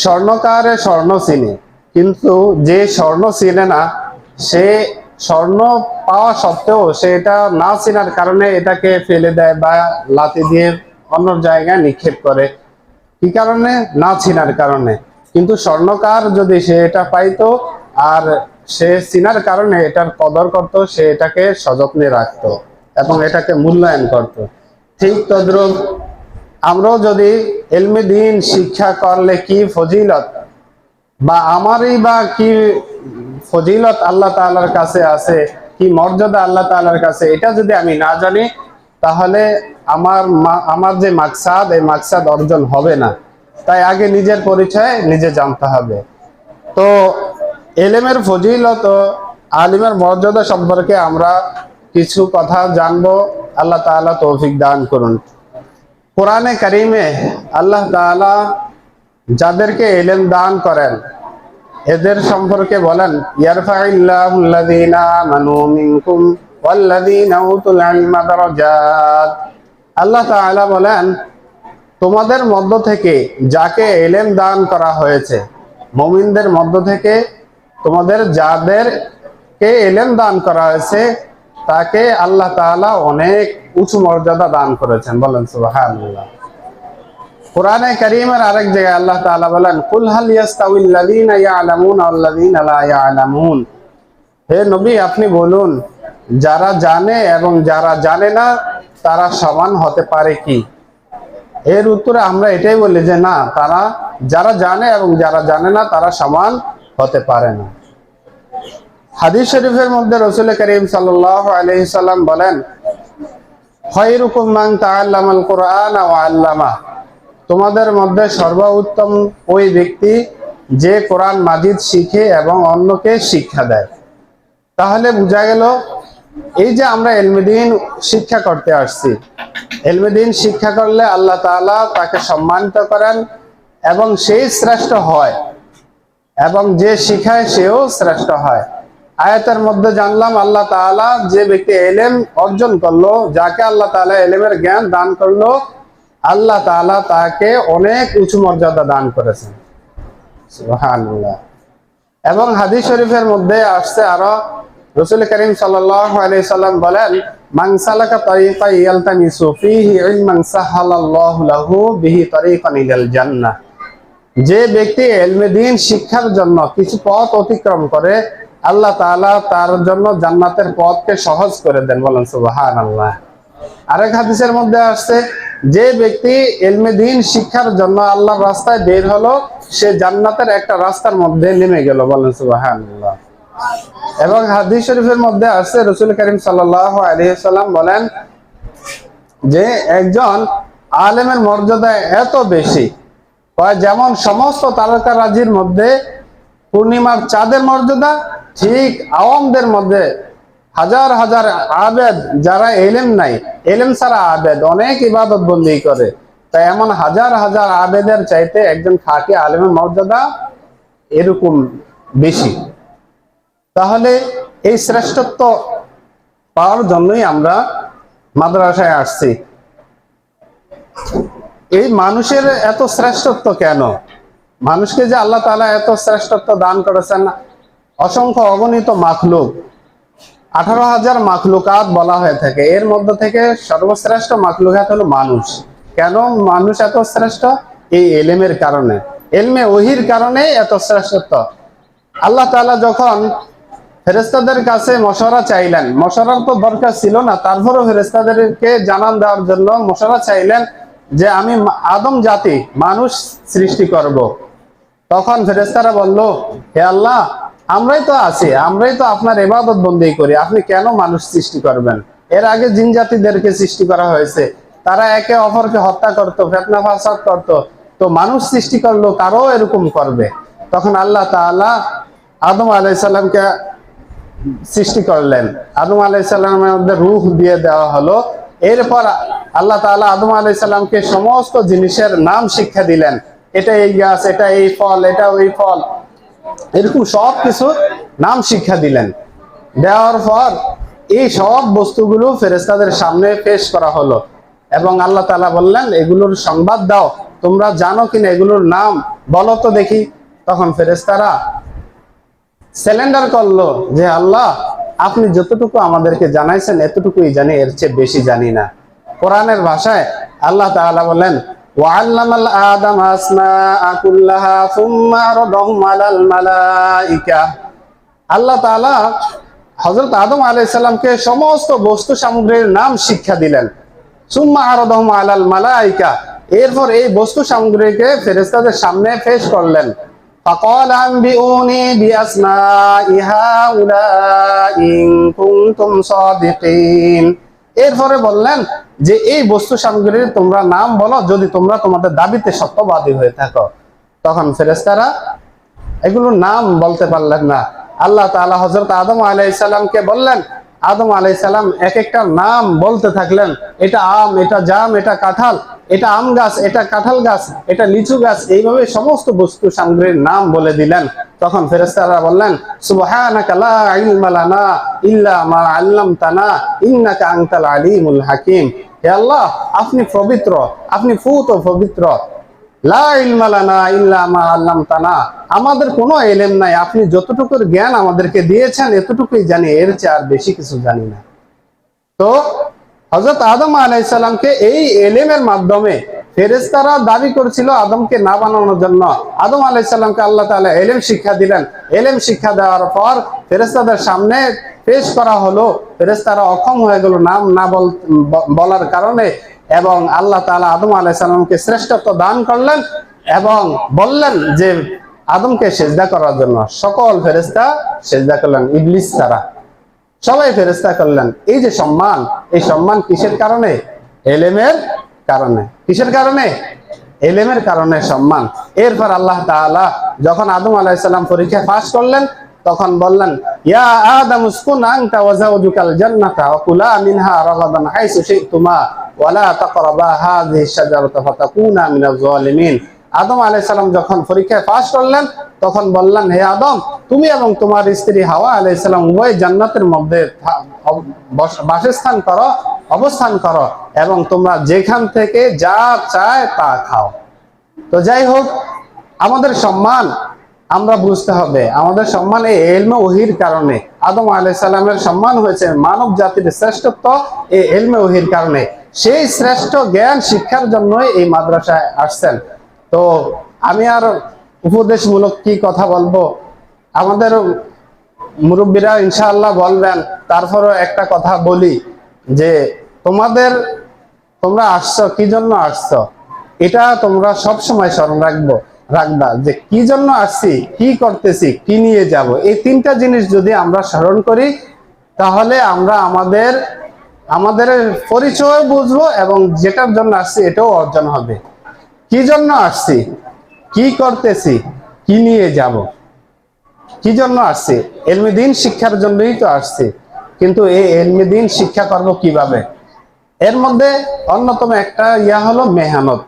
স্বর্ণকারে স্বর্ণ চিনে, কিন্তু যে স্বর্ণ চিনে না সে স্বর্ণ পাওয়া সত্ত্বেও সে এটা না চেনার কারণে এটাকে ফেলে দেয় বা লাথি দিয়ে অন্য জায়গায় নিক্ষেপ করে। কি কারণে? না চিনার কারণে। কিন্তু স্বর্ণকার যদি সে এটা পাইতো আর সে চিনার কারণে এটার কদর করত, সে এটাকে সযত্নে রাখতো এবং এটাকে মূল্যায়ন করত। ঠিক তদ্রুপ আমরাও যদি ইলমে দ্বীন শিক্ষা করলে কি ফজিলত বা আমারই বা কি ফজিলত আল্লাহ তাআলার কাছে আছে, কি মর্যাদা আল্লাহ তাআলার কাছে, এটা যদি আমি না জানি তাহলে আমার যে মাকসাদ, এই মাকসাদ অর্জন হবে না। তাই আগে নিজের পরিচয় নিজে জানতে হবে। তো ইলমের ফজিলত ও আলিমের মর্যাদা সম্পর্কে আমরা কিছু কথা জানবো। আল্লাহ তাআলা তৌফিক দান করুন। কোরআনে কারিমে আল্লাহ তাআলা যাদেরকে ইলম দান করেন এদের সম্পর্কে বলেন, ইয়ারফাইল্লাহুল্লাযীনা আমানু মিনকুম ওয়াল্লাযীনা উতুল ইলমা দারাজাত। আল্লাহ তাআলা বলেন, তোমাদের মধ্য থেকে যাকে ইলম দান করা হয়েছে, মুমিনদের মধ্য থেকে তোমাদের যাদেরকে ইলম দান করা হয়েছে তাকে আল্লাহ তাআলা অনেক উঁচু মর্যাদা দান করেছেন। বলেন সুবহানাল্লাহ। কোরআনে কারীমের আরেক জায়গায় আল্লাহ তাআলা বলেন, কুল হাল ইয়াস্তাউল লাযীনা ইয়ালামুনা ওয়াল লাযীনা লা ইয়ালামুন। হে নবী, আপনি বলুন, যারা জানে এবং যারা জানে না তারা সমান হতে পারে কি? এর উত্তরে আমরা এটাই বলি যে না, তারা যারা জানে এবং যারা জানে না তারা সমান হতে পারে না। হাদিস শরীফের মধ্যে রাসূল করিম সাল্লাল্লাহু আলাইহি সাল্লাম বলেন, খায়রুকুম মান তাআল্লামাল কুরআনা ওয়া আল্লামা। তোমাদের মধ্যে সর্বোত্তম ওই ব্যক্তি যে কোরআন মাজিদ শিখে এবং অন্যকে শিক্ষা দেয়। তাহলে বোঝা গেল এই যে আমরা ইলমে দ্বীন শিক্ষা করতে আসছি, ইলমে দ্বীন শিক্ষা করলে আল্লাহ তাআলা তাকে সম্মানিত করেন এবং সেই শ্রেষ্ঠ হয় এবং যে শিখায় সেও শ্রেষ্ঠ হয়। আয়াতের মধ্যে জানলাম আল্লাহ তাআলা যে ব্যক্তি ইলম অর্জন করলো, যাকে আল্লাহ তাআলা ইলমের জ্ঞান দান করলো, আল্লাহ তাআলা তাকে অনেক উঁচু মর্যাদা দান করেছেন। সুবহানাল্লাহ। এবং হাদিস শরীফের মধ্যে আসছে আরো, রাসূল করিম সাল্লাল্লাহু আলাইহি সাল্লাম বলেন, মান সালাকা তারিকান ইয়ালতামিসু ফীহি ইলমান সাহালাল্লাহু লাহু বিহি তারিকান ইলাল জান্নাহ। যে ব্যক্তি ইলমে দ্বীন শিক্ষার জন্য কিছু পথ অতিক্রম করে, আল্লাহ তাআলা তার জন্য জান্নাতের পথকে সহজ করে দেন। বলেন সুবহানাল্লাহ। আরেক হাদিসের মধ্যে আসছে, যে ব্যক্তি ইলমে দ্বীন শিক্ষার জন্য আল্লাহর রাস্তায় বের হলো, সে জান্নাতের একটা রাস্তার মধ্যে নেমে গেল। বলেন সুবহানাল্লাহ। এবং হাদিস শরীফের মধ্যে আসছে, রাসূল করিম সাল্লাল্লাহু আলাইহি সাল্লাম বলেন যে একজন আলেমের মর্যাদা এত বেশি, যেমন সমস্ত তারকারাজির মধ্যে পূর্ণিমার চাঁদের মর্যাদা, ঠিক আওয়ামদের মধ্যে হাজার হাজার আবেদ যারা ইলম নাই, ইলম ছাড়া আবেদ অনেক ইবাদত বন্দেগী করে, তাই এমন হাজার হাজার আবেদের চাইতে একজন খাঁটি আলেমের মর্যাদা এরকম বেশি। তাহলে এই শ্রেষ্ঠত্ব পাওয়ার জন্যই আমরা মাদ্রাসায় আসছি। এই মানুষের এত শ্রেষ্ঠত্ব কেন? মানুষকে যে আল্লাহ তাআলা এত শ্রেষ্ঠত্ব দান করেছেন, অসংখ্য অগণিত মাখলুক, 18,000 মাখলুকাত বলা হয়ে থাকে, এর মধ্যে থেকে সর্বশ্রেষ্ঠ মাখলুকাত হলো মানুষ। কেন মানুষ এত শ্রেষ্ঠ? এই ইলমের কারণে, ইলমে ওহীর কারণে এত শ্রেষ্ঠত্ব। আল্লাহ তাআলা যখন ফেরেশতাদের কাছে মশওয়ারা চাইলেন, মশওয়ারার তো দরকার ছিল না, তারপরও ফেরেশতাদেরকে জানান দেওয়ার জন্য মশওয়ারা চাইলেন যে আমি আদম জাতি মানুষ সৃষ্টি করব। তখন ফেরেশতারা বলল, হে আল্লাহ, আমরাই তো আছি, আমরাই তো আপনার ইবাদত বন্দেগী করি, আপনি কেন মানুষ সৃষ্টি করবেন? এর আগে জিন জাতিদেরকে সৃষ্টি করা হয়েছে, তারা একে অপরকে হত্যা করত, ফিতনা ফাসাদ করত, তো মানুষ সৃষ্টি করলো, তারাও এরকম করবে। তখন আল্লাহ তাআলা আদম আলাইহিস সালামকে সৃষ্টি করলেন, আদম আলাইহিস সালামের মধ্যে রূহ দিয়ে দেওয়া হলো। এরপর আল্লাহ তাআলা আদম আলাইহিস সালামকে সমস্ত জিনিসের নাম শিক্ষা দিলেন, এটা এই গাছ, এটা এই ফল, এটা ওই ফল, এরকম সব কিছু নাম শিক্ষা দিলেন। দেওয়ার পর এই সব বস্তুগুলো ফেরেশতাদের সামনে পেশ করা হলো এবং আল্লাহ তাআলা বললেন, এগুলোর সংবাদ দাও তোমরা জানো কিনা এগুলোর নাম বলো তো দেখি। তখন ফেরেশতারা স্যালেন্ডার করলো যে আল্লাহ, আপনি যতটুকু আমাদেরকে জানাইছেন এতটুকুই জানি, এর চেয়ে বেশি জানি না। কোরআনের ভাষায় আল্লাহ তাআলা বলেন, ওয়াল্লামাল আদামা আসমাআ কুল্লাহা সুম্মা আরাদাহুম আলাল মালাইকা। আল্লাহ তাআলা হযরত আদম আলাইহিস সালামকে সমস্ত বস্তু সামগ্রীর নাম শিক্ষা দিলেন। সুম্মা আরাদাহুম আলাল মালাইকা, এরপর এই বস্তু সামগ্রীকে ফেরেশতাদের সামনে পেশ করলেন। ফাকাল আনবিউনি বিআসমাই হাউলাই ইন কুনতুম সাদিকিন। এরপরে বললেন যে এই বস্তু সামগ্রীর তোমরা নাম বলো যদি তোমরা তোমাদের দাবিতে সত্যবাদী হয়ে থাকো। তখন ফেরেশতারা এগুলোর নাম বলতে পারলেন না। আল্লাহ তাআলা হযরত আদম আলাইহিস সালামকে বললেন, আদম আলাইহিস সালাম এক একটা নাম বলতে থাকলেন, এটা আম, এটা জাম, এটা কাঁঠাল, এটা আম গাছ, এটা কাঁঠাল গাছ, এটা লিচু গাছ, এইভাবে সমস্ত বস্তু সামগ্রীর নাম বলে দিলেন। তখন ফেরেশতারা বললেন, সুবহানাকা লা ইলমা লানা ইল্লা মা আল্লামতানা ইন্নাকা আনতাল আলিমুল হাকিম। হে আল্লাহ, আপনি পবিত্র, আপনি ফুত ও পবিত্র। লা ইলমা লানা ইল্লা মা আল্লামতানা, আমাদের কোনো ইলম নাই, আপনি যতটুকুর জ্ঞান আমাদেরকে দিয়েছেন এতটুকুই জানি, এর চেয়ে আর বেশি কিছু জানি না। তো হযরত আদম আলাইহিস সালামকে এই ইলমের মাধ্যমে ফেরেশতারা দাবি করেছিল আদমকে না বানানোর জন্য। আদম আলাইহিস সালামকে আল্লাহ তাআলা ইলম শিক্ষা দিলেন। ইলম শিক্ষা দেওয়ার পর ফেরেশতাদের সামনে পেশ করা হলো। ফেরেশতারা অক্ষম হয়ে গেল নাম না বলার কারণে, এবং আল্লাহ তাআলা আদম আলাইহিস সালামকে শ্রেষ্ঠত্ব দান করলেন এবং বললেন যে আদমকে সিজদা করার জন্য। সকল ফেরেশতা সিজদা করলেন, ইবলিস ছাড়া সবাই ফেরেশতা করলেন। এই যে সম্মান, এই সম্মান কিসের কারণে? ইলমের কারণে। কিসের কারণে? ইলমের কারণে সম্মান। এরপর আল্লাহ তাআলা যখন আদম আলাইহিস সালাম পরীক্ষা পাস করলেন তখন বললেন, ইয়া আদম উসকুন আনতা ওয়া যাওজুকাল জান্নাতা ওয়া কুলা মিনহা রাগাদান হাইসু শি'তুমা ওয়া লা তাকরাবা হাযিহি শাজারাতা ফাতাকুনা মিনাজ জালিমিন। আদম আলাইহিস সালাম যখন পরীক্ষায় পাস করলেন তখন বললেন, হে আদম, তুমি এবং তোমার স্ত্রী হাওয়া আলাইহিস সালাম উভয় জান্নাতের মধ্যে বাসস্থান করো, অবস্থান করো, এবং তোমরা যেখান থেকে যা চায় তা খাও। তো যাই হোক, আমাদের সম্মান আমরা বুঝতে হবে, আমাদের সম্মান এই ইলমে ওহীর কারণে। আদম আলাইহিস সালামের সম্মান হয়েছে মানব জাতির শ্রেষ্ঠত্ব এই ইলমে ওহীর কারণে। সেই শ্রেষ্ঠ জ্ঞান শিক্ষার জন্যই এই মাদ্রাসায় আসছেন। তো আমি আর উপদেশমূলক কি কথা বলবো, আমাদের মুরব্বীরা ইনশাআল্লাহ বলবেন। তারপরও একটা কথা বলি যে তোমরা আসছো কি জন্য আসছো, এটা তোমরা সব সময় স্মরণ রাখবা যে কি জন্য আসছি, কি করতেছি, কি নিয়ে যাব। এই তিনটা জিনিস যদি আমরা স্মরণ করি তাহলে আমরা আমাদের পরিচয় বুঝবো এবং যেটার জন্য আসছি এটাও অর্জন হবে। কি জন্য আসছি, কি করতেছি, কি নিয়ে যাব। কি জন্য আসছি? ইলমে দ্বীন শিক্ষার জন্যই তো আসছি। কিন্তু এই ইলমে দ্বীন শিক্ষা করব কিভাবে? এর মধ্যে অন্যতম একটা হলো মেহনত।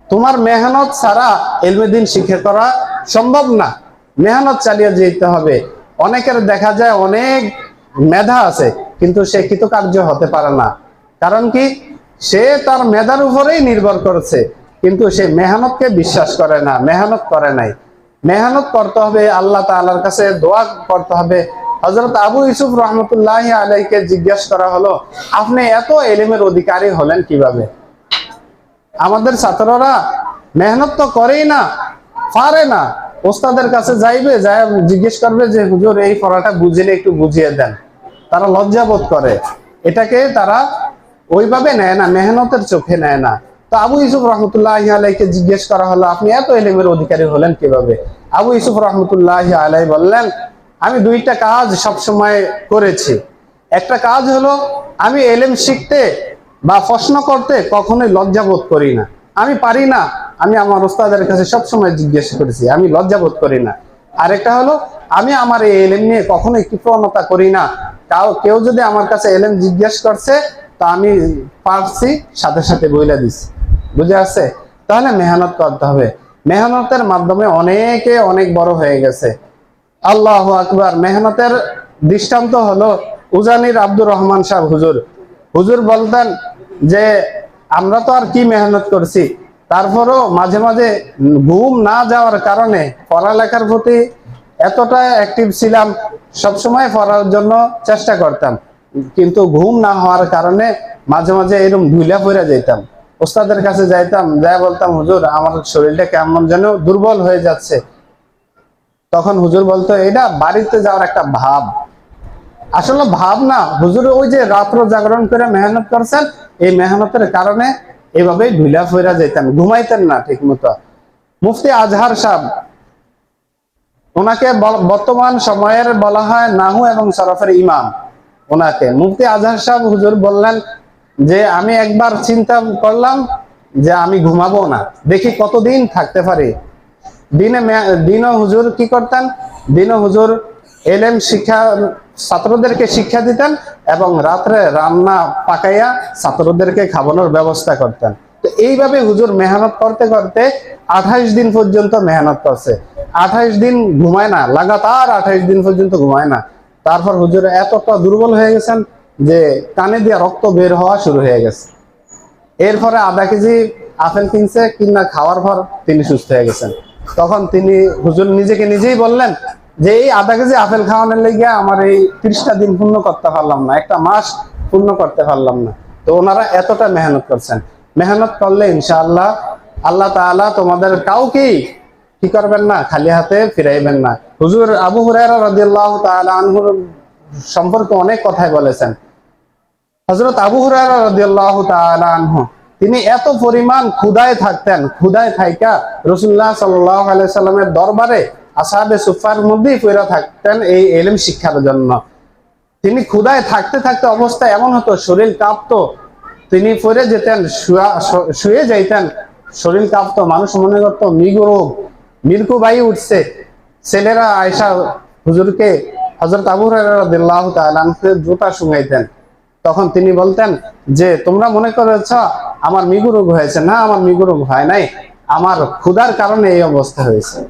তোমার মেহনত ছাড়া ইলমে দ্বীন শিক্ষা করা সম্ভব না। মেহনত চালিয়ে যেতে হবে। অনেকের দেখা যায় অনেক মেধা আছে কিন্তু সে কৃতকার্য হতে পারে না। কারণ কি? সে তার মেধার উপরেই নির্ভর করেছে কিন্তু সে মেহনতকে বিশ্বাস করে না, মেহনত করে নাই। মেহনত করতে হবে, আল্লাহ তাআলার কাছে দোয়া করতে হবে। হযরত আবু ইউসুফ রাহমাতুল্লাহি আলাইহিকে জিজ্ঞেস করা হলো, আপনি এত ইলমের অধিকারী হলেন কিভাবে? আমাদের ছাত্ররা মেহনত তো করেই না, পারে না। ওস্তাদের কাছে যাইবে, যায় জিজ্ঞেস করবে যে হুজুর এই পড়াটা বুঝিলে একটু বুঝিয়ে দেন। তারা লজ্জাবোধ করে, এটাকে তারা ওইভাবে নেয় না, মেহনতের চোখে নেয় না। তো আবু ইউসুফ রাহমাতুল্লাহি আলাইহিকে জিজ্ঞেস করা হলো, আপনি এত ইলমের অধিকারী হলেন কিভাবে? আবু ইউসুফ রাহমাতুল্লাহি আলাইহি বললেন, আমি দুইটা কাজ সব সময় করেছি। একটা কাজ হলো আমি ইলম শিখতে বা প্রশ্ন করতে কখনোই লজ্জাবোধ করি না। আমি পারি না, আমি আমার ওস্তাদের কাছে সব সময় জিজ্ঞেস করেছি, আমি লজ্জাবোধ করি না। আরেকটা হলো আমি আমার এই ইলম নিয়ে কখনোই কৃপণতা করি না। কেউ যদি আমার কাছে ইলম জিজ্ঞেস করছে তা আমি পারছি সাথে সাথে বইলা দিছি। বুঝে আসছে? তাহলে মেহনত করতে হবে। মেহনতের মাধ্যমে অনেকে অনেক বড় হয়ে গেছে। আল্লাহু আকবার। মেহনতের দৃষ্টান্ত হলো উজানির আব্দুর রহমান সাহেব হুজুর। হুজুর বলতেন যে আমরা তো আর কি মেহনত করছি, তারপরও মাঝে মাঝে ঘুম না যাওয়ার কারণে পড়ালেখার প্রতি এতটা অ্যাক্টিভ ছিলাম, সবসময় পড়ার জন্য চেষ্টা করতাম, কিন্তু ঘুম না হওয়ার কারণে মাঝে মাঝে এরকম ধুইলা পড়ে যেতাম। ওস্তাদের কাছে যাইতাম, যাই বলতাম, হুজুর আমার শরীরটা কেমন যেন দুর্বল হয়ে যাচ্ছে। তখন হুজুর বলতো, এটা বাড়িতে যাওয়ার একটা ভাব। আসলে ভাব না, হুজুর ওই যে রাত্র জাগরণ করে মেহনত করছেন, এই মেহনতের কারণে এভাবেই ঢুলা ফিরা যেতেন, ঘুমাইতেন না ঠিক মতো। মুফতি আজহার সাহেব, ওনাকে বর্তমান সময়ের বলা হয় নাহু এবং সরফের ইমাম। ওনাকে মুফতি আজহার সাহেব হুজুর বললেন যে আমি একবার চিন্তা করলাম যে আমি ঘুমাবো না, দেখি কতদিন থাকতে পারি। দিনও হুজুর কি করতেন, দিনও হুজুর এলেম শিক্ষা ছাত্রদেরকে শিক্ষা দিতেন এবং রাত্রে রান্না পাকাইয়া ছাত্রদেরকে খাওয়ানোর ব্যবস্থা করতেন। তো এইভাবে হুজুর মেহনত করতে করতে 28 দিন পর্যন্ত মেহনত করছে। 28 দিন ঘুমায় না, লাগাতার 28 দিন পর্যন্ত ঘুমায় না। তারপর হুজুর এতটা দুর্বল হয়ে গেছেন যে কানে দিয়ে রক্ত বের হওয়া শুরু হয়ে গেছে। এরপরে আধা কেজি আপেল কিনছে, কিনা খাওয়ার পর তিনি সুস্থ হয়ে গেছেন। তখন তিনি হুজুর নিজেকে নিজেই বললেন যে এই আধা কেজি আপেল খাওয়ানোর লেগে আমার এই 30টা দিন পূর্ণ করতে পারলাম না, একটা মাস পূর্ণ করতে পারলাম না। তো ওনারা এতটা মেহনত করছেন। মেহনত করলে ইনশাআল্লাহ আল্লাহ তাআলা তোমাদের কাউকেই কি করবেন না, খালি হাতে ফিরাইবেন না। হুজুর আবু হুরায়রা রাদিয়াল্লাহু তাআলা আনহুর সম্পর্কে অনেক কথাই বলেছেন। হযরত আবু হুরায়রা রাদিয়াল্লাহু তাআলা আনহু, তিনি এত পরিমাণ ক্ষুধায় থাকতেন, ক্ষুধায় থাইকা রাসূলুল্লাহ সাল্লাল্লাহু আলাইহি সাল্লামের দরবারে আসহাবে সুফফার মধ্যেই পড়ে থাকতেন এই ইলম শিক্ষার জন্য। তিনি ক্ষুধায় থাকতে থাকতে অবস্থা এমন হতো, শরীর কাঁপতো, তিনি পড়ে যেতেন, শুয়ে যাইতেন, শরীর কাঁপতো, মানুষ মনে করতো মৃগ রোগ, মৃত্যুবায়ু উঠছে। ছেলেরা আয়েশা হুজুরকে, হযরত আবু হুরায়রা রাদিয়াল্লাহু তাআলা আনহু জুতা শুঙাইতেন। তখন তিনি বলতেন যে তোমরা মনে করেছ আমার মৃগ রোগ হয়েছে, না আমার মৃগ রোগ হয় নাই, আমার ক্ষুধার কারণে এই অবস্থা হয়েছে।